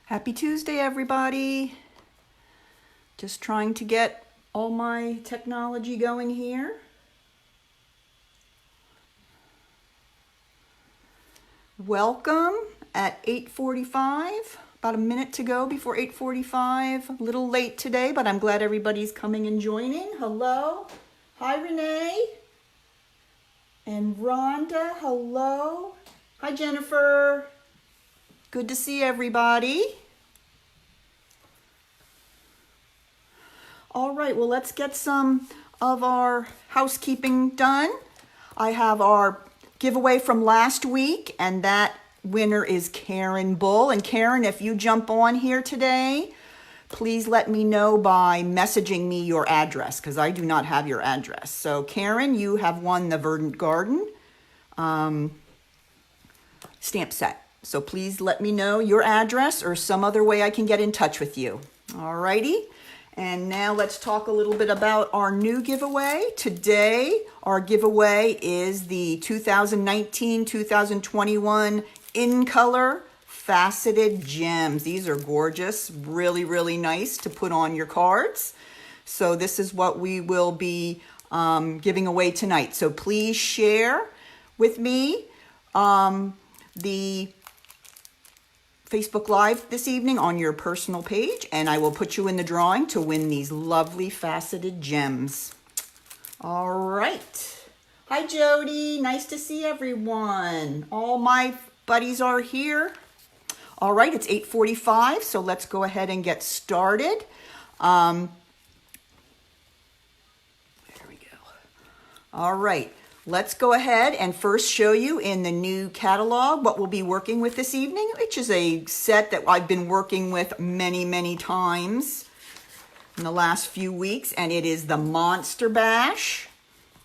Happy Tuesday, everybody. Just trying to get all my technology going here. Welcome at 8:45. About a minute to go before 8:45. A little late today, but I'm glad everybody's coming and joining. Hello. Hi, Renee. And Rhonda, hello. Hi, Jennifer. Good to see everybody. All right, well, let's get some of our housekeeping done. I have our giveaway from last week, and that winner is Karen Bull. And Karen, if you jump on here today, please let me know by messaging me your address, because I do not have your address. So Karen, you have won the Verdant Garden stamp set. So please let me know your address or some other way I can get in touch with you. All righty. And now let's talk a little bit about our new giveaway. Today, our giveaway is the 2019-2021 In Color Faceted Gems. These are gorgeous, really, really nice to put on your cards. So this is what we will be giving away tonight. So please share with me the Facebook Live this evening on your personal page, and I will put you in the drawing to win these lovely faceted gems. All right. Hi, Jody. Nice to see everyone. All my buddies are here. All right, it's 8:45, so let's go ahead and get started. There we go. All right. Let's go ahead and first show you in the new catalog what we'll be working with this evening, which is a set that I've been working with many, many times in the last few weeks, and it is the Monster Bash.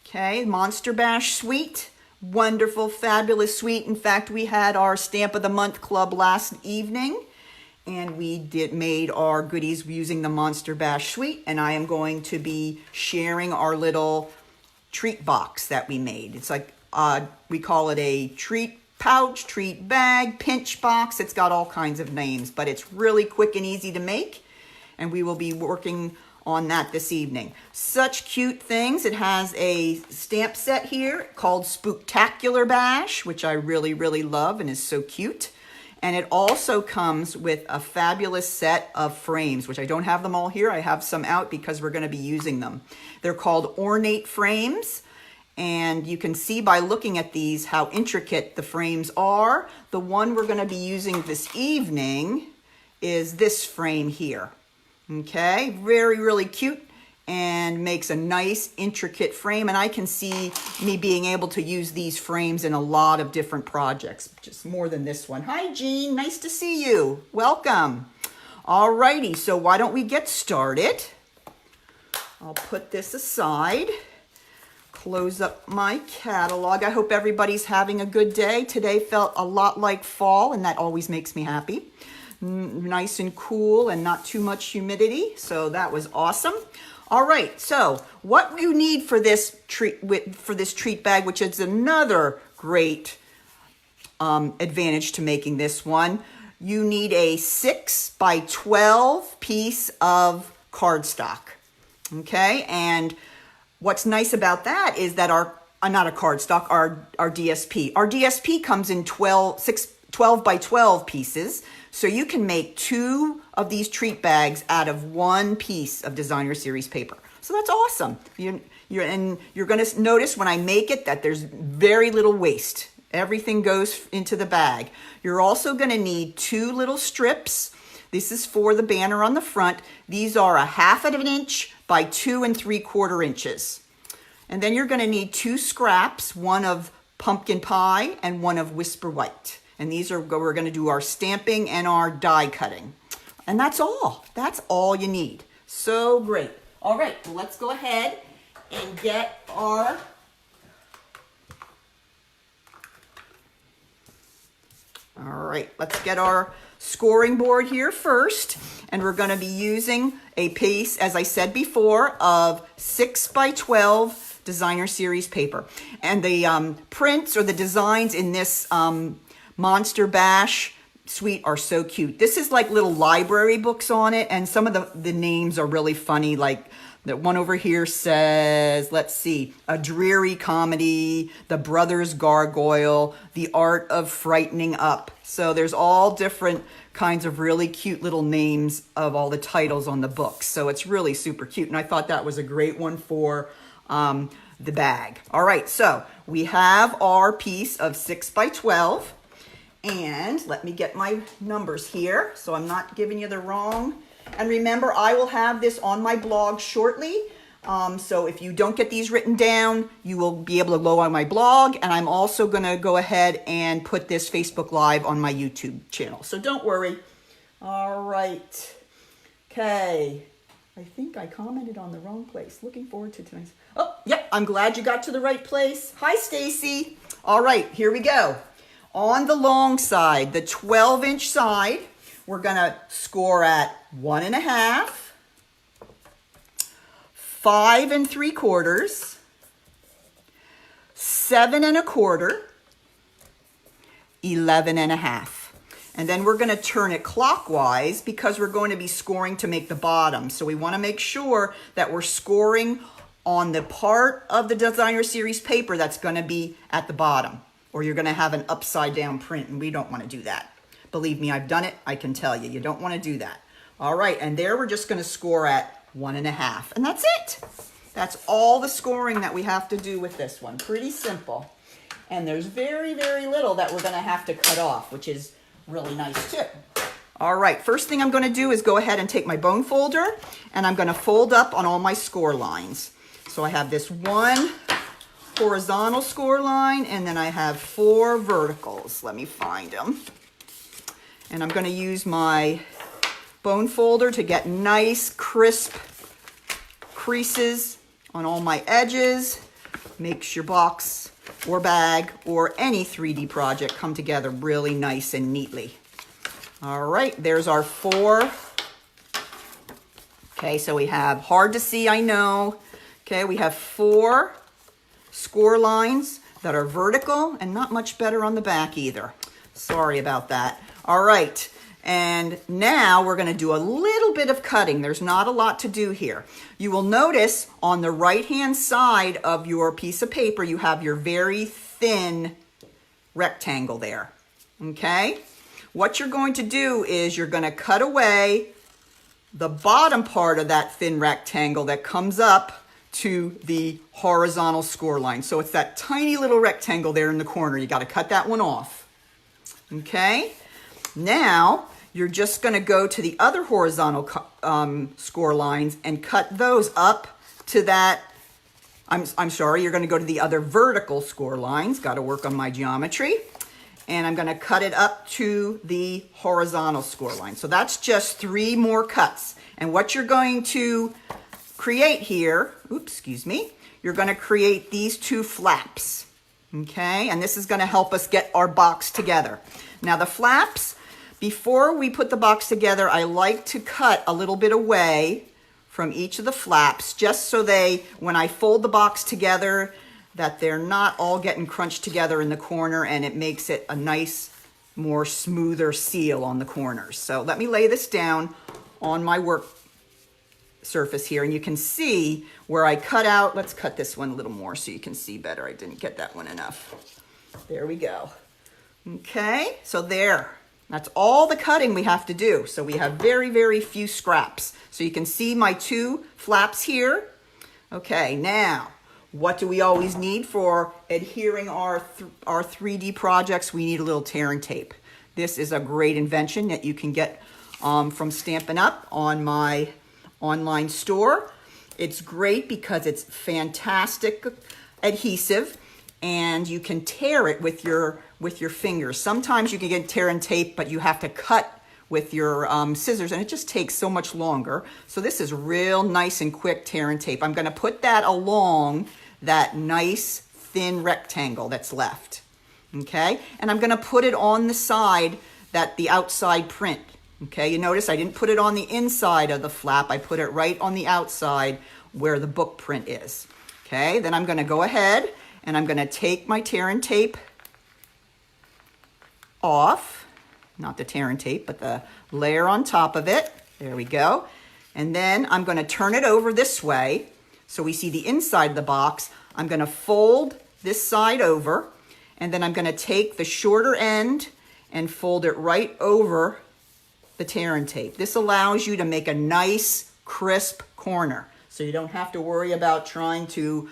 Okay, Monster Bash suite. Wonderful, fabulous suite. In fact, we had our Stamp of the Month Club last evening, and we made our goodies using the Monster Bash suite, and I am going to be sharing our little treat box that we made. It's like, we call it a treat pouch, treat bag, pinch box. It's got all kinds of names, but it's really quick and easy to make, and we will be working on that this evening. Such cute things. It has a stamp set here called Spooktacular Bash, which I really, really love and is so cute. And it also comes with a fabulous set of frames, which I don't have them all here. I have some out because we're going to be using them. They're called ornate frames, and you can see by looking at these how intricate the frames are. The one we're going to be using this evening is this frame here. Okay, very, really cute and makes a nice intricate frame, and I can see me being able to use these frames in a lot of different projects, just more than this one. Hi, Jean, nice to see you. Welcome. All righty, so why don't we get started? I'll put this aside, close up my catalog. I hope everybody's having a good day. Today felt a lot like fall, and that always makes me happy. Nice and cool and not too much humidity, so that was awesome. All right, so what you need for this treat bag, which is another great advantage to making this one, you need a 6x12 piece of cardstock. Okay, and what's nice about that is that our DSP. Our DSP comes in 12 by 12 pieces, so you can make 2 of these treat bags out of 1 piece of designer series paper. So that's awesome. You're going to notice when I make it that there's very little waste. Everything goes into the bag. You're also going to need 2 little strips. This is for the banner on the front. These are 1/2 inch by 2 3/4 inches. And then you're going to need 2 scraps, one of pumpkin pie and one of whisper white. And these are, we're going to do our stamping and our die cutting. And that's all. That's all you need. So great. All right, well, let's go ahead and get our let's get our scoring board here first. And we're going to be using a piece, as I said before, of 6x12 designer series paper. And the prints or the designs in this Monster Bash suite are so cute. This is like little library books on it, and some of the names are really funny. Like the one over here says, let's see, A Dreary Comedy, The Brothers Gargoyle, The Art of Frightening Up. So there's all different kinds of really cute little names of all the titles on the books. So it's really super cute, and I thought that was a great one for the bag. All right, so we have our piece of 6 by 12, and let me get my numbers here so I'm not giving you the wrong. And remember, I will have this on my blog shortly. So if you don't get these written down, you will be able to go on my blog. And I'm also going to go ahead and put this Facebook Live on my YouTube channel. So don't worry. All right. Okay. I think I commented on the wrong place. Looking forward to tonight's. Oh, yep. I'm glad you got to the right place. Hi, Stacy. All right. Here we go. On the long side, the 12-inch side, we're going to score at 1.5, 5 3/4, 7 1/4, 11 1/2. And then we're going to turn it clockwise because we're going to be scoring to make the bottom. So we want to make sure that we're scoring on the part of the designer series paper that's going to be at the bottom, or you're going to have an upside down print, and we don't want to do that. Believe me, I've done it. I can tell you, you don't want to do that. All right, and there we're just going to score at 1.5, and that's it. That's all the scoring that we have to do with this one. Pretty simple. And there's very, very little that we're going to have to cut off, which is really nice too. All right, first thing I'm going to do is go ahead and take my bone folder, and I'm going to fold up on all my score lines. So I have this one horizontal score line, and then I have 4 verticals. Let me find them. And I'm going to use my bone folder to get nice, crisp creases on all my edges. Makes your box or bag or any 3D project come together really nice and neatly. All right, there's our 4. Okay, so we have, hard to see, I know. Okay, we have 4 score lines that are vertical and not much better on the back either. Sorry about that. All right, and now we're going to do a little bit of cutting. There's not a lot to do here. You will notice on the right-hand side of your piece of paper, you have your very thin rectangle there, okay? What you're going to do is you're going to cut away the bottom part of that thin rectangle that comes up to the horizontal score line. So it's that tiny little rectangle there in the corner. You got to cut that one off, okay? Now, you're just going to go to the other horizontal score lines and cut those up to that. I'm sorry, you're going to go to the other vertical score lines. Got to work on my geometry. And I'm going to cut it up to the horizontal score line. So that's just 3 more cuts. And what you're going to create here, oops, excuse me, you're going to create these 2 flaps. Okay, and this is going to help us get our box together. Now the flaps, before we put the box together, I like to cut a little bit away from each of the flaps, just so when I fold the box together, that they're not all getting crunched together in the corner, and it makes it a nice, more smoother seal on the corners. So let me lay this down on my work surface here, and you can see where I cut out. Let's cut this one a little more so you can see better. I didn't get that one enough. There we go. Okay, so there. That's all the cutting we have to do. So we have very, very few scraps. So you can see my 2 flaps here. Okay, now, what do we always need for adhering our 3D projects? We need a little tearing tape. This is a great invention that you can get from Stampin' Up on my online store. It's great because it's fantastic adhesive, and you can tear it with your fingers. Sometimes you can get tearing tape, but you have to cut with your scissors, and it just takes so much longer. So this is real nice and quick tearing tape. I'm going to put that along that nice thin rectangle that's left. Okay, and I'm going to put it on the side that the outside print. Okay, you notice I didn't put it on the inside of the flap. I put it right on the outside where the book print is. Okay, then I'm going to go ahead and I'm going to take my tearing tape off. not the tear and tape, but the layer on top of it. There we go. And then I'm going to turn it over this way so we see the inside of the box. I'm going to fold this side over, and then I'm going to take the shorter end and fold it right over the tear and tape. This allows you to make a nice crisp corner, so you don't have to worry about trying to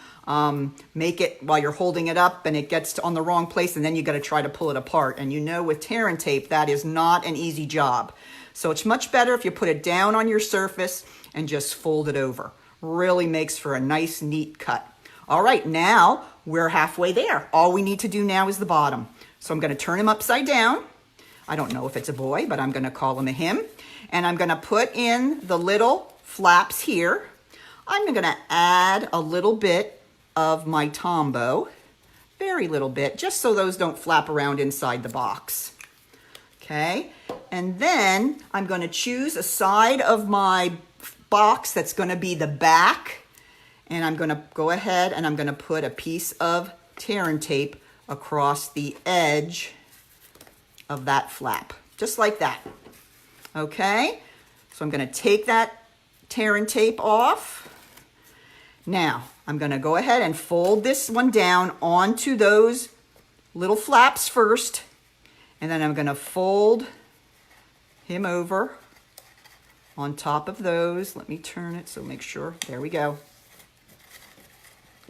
make it while you're holding it up and it gets on the wrong place, and then you got to try to pull it apart. And you know, with tear and tape, that is not an easy job. So it's much better if you put it down on your surface and just fold it over. Really makes for a nice, neat cut. All right, now we're halfway there. All we need to do now is the bottom. So I'm going to turn him upside down. I don't know if it's a boy, but I'm going to call him a him. And I'm going to put in the little flaps here. I'm going to add a little bit of my Tombow, very little bit, just so those don't flap around inside the box. Okay, and then I'm going to choose a side of my box that's going to be the back, and I'm going to go ahead and I'm going to put a piece of tear and tape across the edge of that flap, just like that. Okay, so I'm going to take that tear and tape off. Now I'm going to go ahead and fold this one down onto those little flaps first, and then I'm going to fold him over on top of those. Let me turn it so make sure. There we go.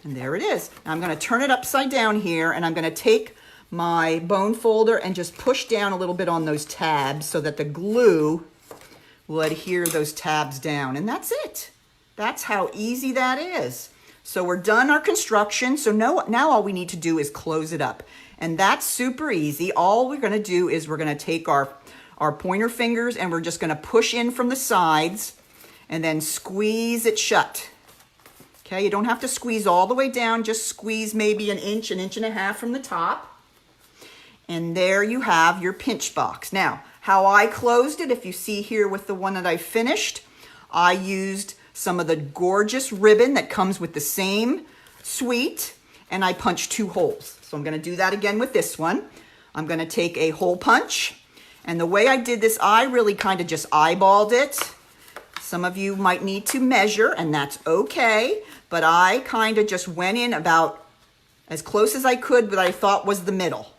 And there it is. Now I'm going to turn it upside down here, and I'm going to take my bone folder and just push down a little bit on those tabs so that the glue will adhere those tabs down. And that's it. That's how easy that is. So we're done our construction. So now all we need to do is close it up. And that's super easy. All we're going to do is we're going to take our pointer fingers and we're just going to push in from the sides and then squeeze it shut. Okay, you don't have to squeeze all the way down. Just squeeze maybe an inch and a half from the top. And there you have your pinch box. Now, how I closed it, if you see here with the one that I finished, I used some of the gorgeous ribbon that comes with the same suite, and I punched 2 holes. So I'm going to do that again with this one. I'm going to take a hole punch, and the way I did this, I really kind of just eyeballed it. Some of you might need to measure, and that's okay, but I kind of just went in about as close as I could, but I thought was the middle,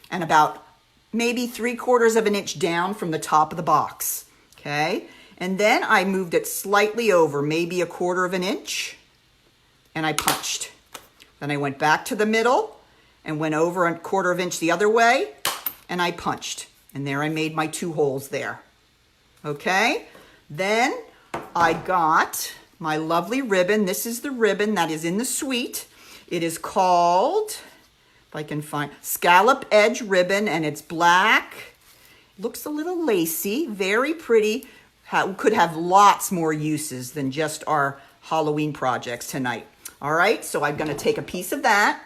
and about maybe 3/4 of an inch down from the top of the box, okay? And then I moved it slightly over, maybe 1/4 of an inch, and I punched. Then I went back to the middle and went over 1/4 of an inch the other way, and I punched. And there I made my 2 holes there, okay? Then I got my lovely ribbon. This is the ribbon that is in the suite. It is called, if I can find, Scallop Edge Ribbon, and it's black. Looks a little lacy, very pretty. Could have lots more uses than just our Halloween projects tonight. All right, so I'm going to take a piece of that,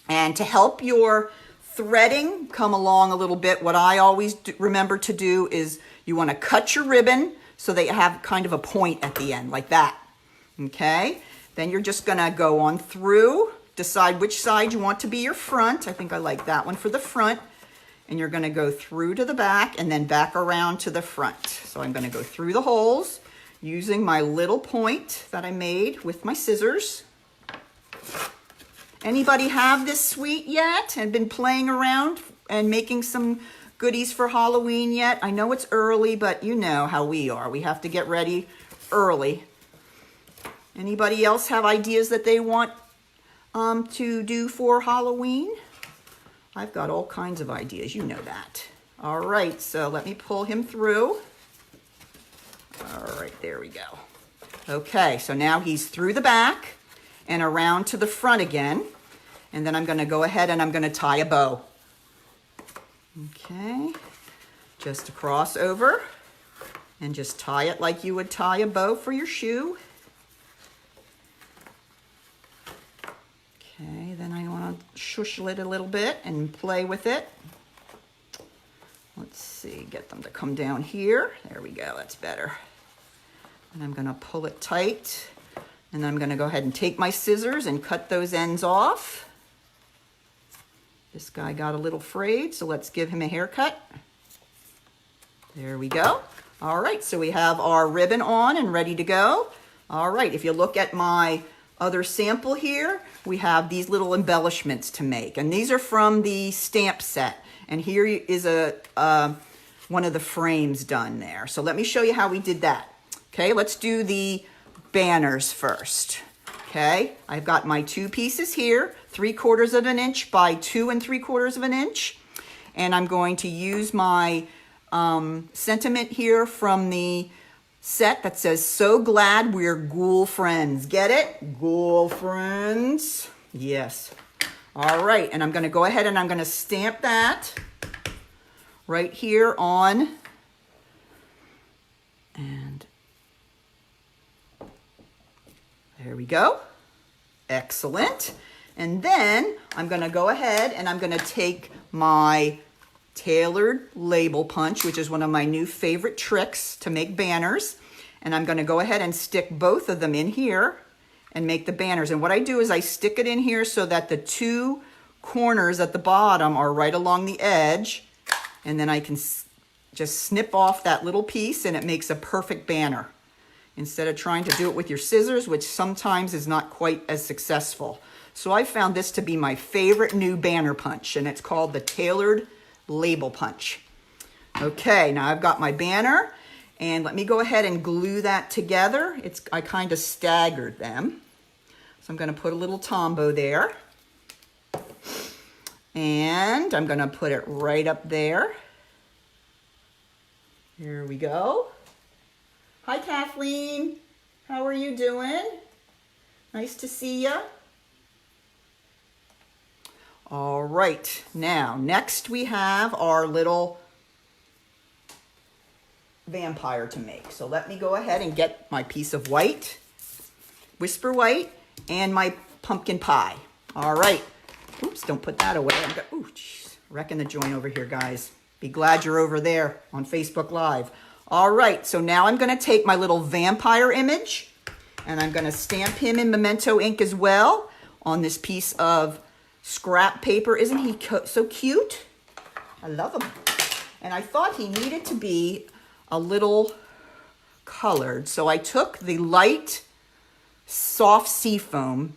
and to help your threading come along a little bit, what I always remember to do is you want to cut your ribbon so that you have kind of a point at the end, like that. Okay, then you're just going to go on through, decide which side you want to be your front. I think I like that one for the front. And you're going to go through to the back and then back around to the front. So I'm going to go through the holes using my little point that I made with my scissors. Anybody have this suite yet and been playing around and making some goodies for Halloween yet? I know it's early, but you know how we are. We have to get ready early. Anybody else have ideas that they want to do for Halloween? I've got all kinds of ideas, you know that. All right, so let me pull him through. All right, there we go. Okay, so now he's through the back and around to the front again. And then I'm going to go ahead and I'm going to tie a bow. Okay, just across over and just tie it like you would tie a bow for your shoe. Okay, then I want to shushle it a little bit and play with it. Let's see, get them to come down here. There we go, that's better. And I'm going to pull it tight. And I'm going to go ahead and take my scissors and cut those ends off. This guy got a little frayed, so let's give him a haircut. There we go. All right, so we have our ribbon on and ready to go. All right, if you look at my other sample here, we have these little embellishments to make, and these are from the stamp set. And here is one of the frames done there. So let me show you how we did that. Okay, let's do the banners first. Okay, I've got my 2 pieces here, 3/4 of an inch by 2 3/4 of an inch. And I'm going to use my sentiment here from the set that says, "So glad we're ghoul friends." Get it? Ghoul friends. Yes. All right, and I'm going to go ahead and I'm going to stamp that right here on. And there we go. Excellent. And then I'm going to go ahead and I'm going to take my tailored label punch, which is one of my new favorite tricks to make banners. And I'm going to go ahead and stick both of them in here and make the banners. And what I do is I stick it in here so that the 2 corners at the bottom are right along the edge. And then I can just snip off that little piece and it makes a perfect banner, instead of trying to do it with your scissors, which sometimes is not quite as successful. So I found this to be my favorite new banner punch, and it's called the Tailored Label Punch. Okay, now I've got my banner, and let me go ahead and glue that together. I kind of staggered them. So I'm going to put a little Tombow there. And I'm going to put it right up there. Here we go. Hi, Kathleen. How are you doing? Nice to see you. All right. Now, next we have our little vampire to make. So let me go ahead and get my piece of white, Whisper White, and my pumpkin pie. All right. Oops, don't put that away. Ooh, geez, wrecking the joint over here, guys. Be glad you're over there on Facebook Live. All right, so now I'm going to take my little vampire image, and I'm going to stamp him in Memento ink as well on this piece of scrap paper. Isn't he so cute? I love him. And I thought he needed to be a little colored, so I took the light soft seafoam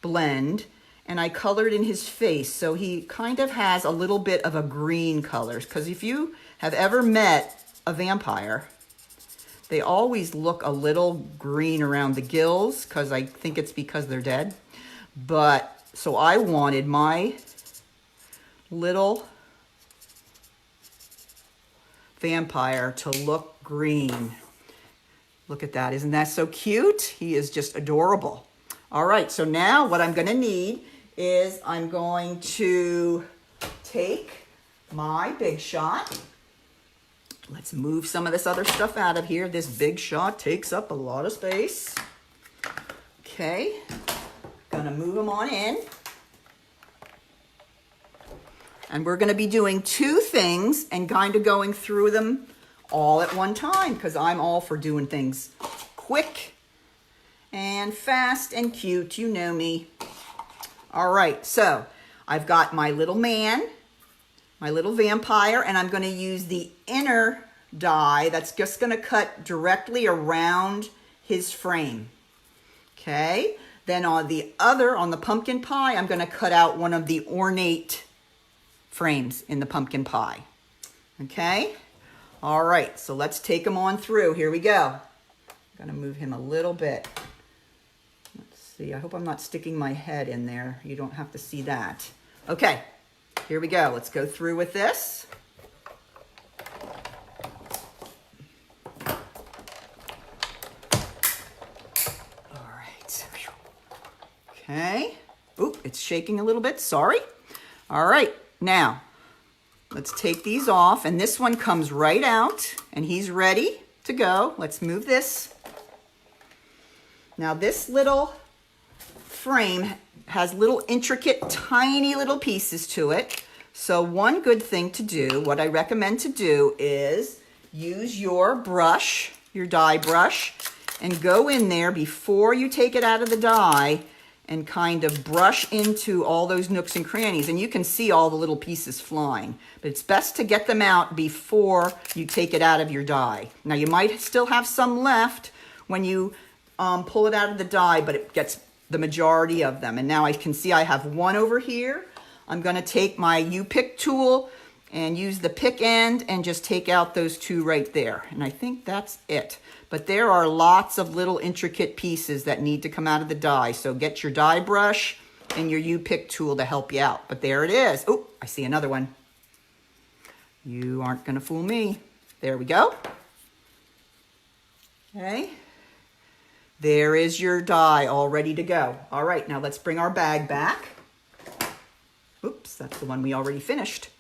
blend and I colored in his face, so he kind of has a little bit of a green color. Because if you have ever met a vampire, they always look a little green around the gills, because I think it's because they're dead. But so I wanted my little vampire to look green. Look at that. Isn't that so cute? He is just adorable. All right, so now what I'm going to need is I'm going to take my Big Shot. Let's move some of this other stuff out of here. This Big Shot takes up a lot of space. Okay, gonna move them on in. And we're gonna be doing 2 things and kind of going through them all at one time, because I'm all for doing things quick and fast and cute. You know me. All right, so I've got my little man, my little vampire, and I'm going to use the inner die that's just going to cut directly around his frame. Okay, then on the pumpkin pie, I'm going to cut out one of the ornate frames in the pumpkin pie. Okay, all right, so let's take them on through. Here we go. I'm going to move him a little bit. Let's see, I hope I'm not sticking my head in there. You don't have to see that. Okay, here we go. Let's go through with this. All right. Okay. Oop, it's shaking a little bit. Sorry. All right, now let's take these off, and this one comes right out, and he's ready to go. Let's move this. Now this little frame has little intricate, tiny little pieces to it. So one good thing to do, what I recommend to do, is use your brush, your die brush, and go in there before you take it out of the die and kind of brush into all those nooks and crannies. And you can see all the little pieces flying, but it's best to get them out before you take it out of your die. Now you might still have some left when you pull it out of the die, but it gets the majority of them. And now I can see I have one over here. I'm gonna take my U-pick tool and use the pick end and just take out those two right there. And I think that's it. But there are lots of little intricate pieces that need to come out of the die. So get your die brush and your U-pick tool to help you out. But there it is. Oh, I see another one. You aren't gonna fool me. There we go. Okay. There is your die all ready to go. All right, now let's bring our bag back. Oops, that's the one we already finished.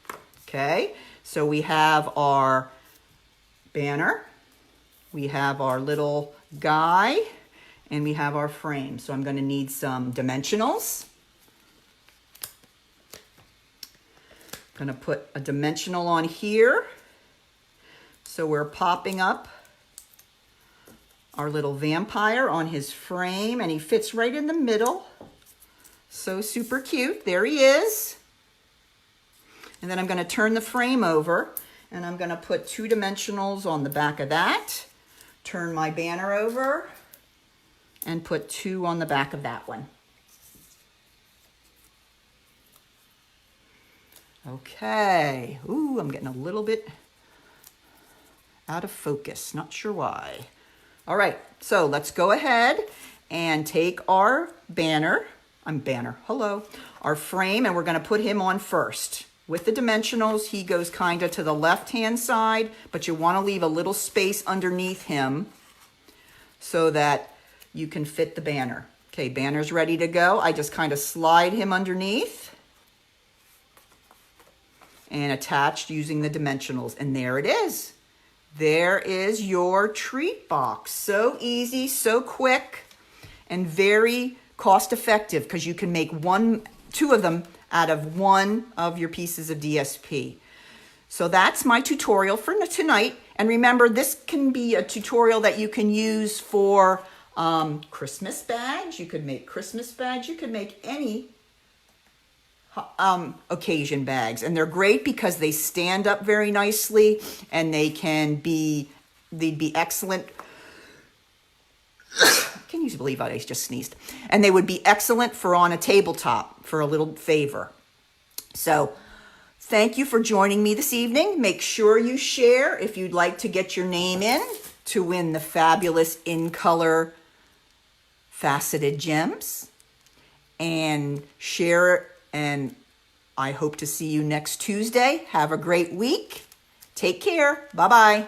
Okay, so we have our banner, we have our little guy, and we have our frame. So I'm going to need some dimensionals. I'm going to put a dimensional on here. So we're popping up our little vampire on his frame, and he fits right in the middle. So super cute. There he is. And then I'm going to turn the frame over, and I'm going to put 2 dimensionals on the back of that. Turn my banner over and put 2 on the back of that one. Okay. Ooh, I'm getting a little bit out of focus. Not sure why. All right, so let's go ahead and take our our frame, and we're going to put him on first. With the dimensionals, he goes kind of to the left-hand side, but you want to leave a little space underneath him so that you can fit the banner. Okay, banner's ready to go. I just kind of slide him underneath and attached using the dimensionals, and there it is. There is your treat box. So easy, so quick, and very cost-effective because you can make 2 of them out of one of your pieces of DSP. So that's my tutorial for tonight. And remember, this can be a tutorial that you can use for Christmas bags. You could make Christmas bags. You could make any occasion bags, and they're great because they stand up very nicely, and they'd be excellent. Can you believe I just sneezed? And they would be excellent for on a tabletop for a little favor. So thank you for joining me this evening. Make sure you share if you'd like to get your name in to win the fabulous In Color faceted gems, and share it. And I hope to see you next Tuesday. Have a great week. Take care. Bye-bye.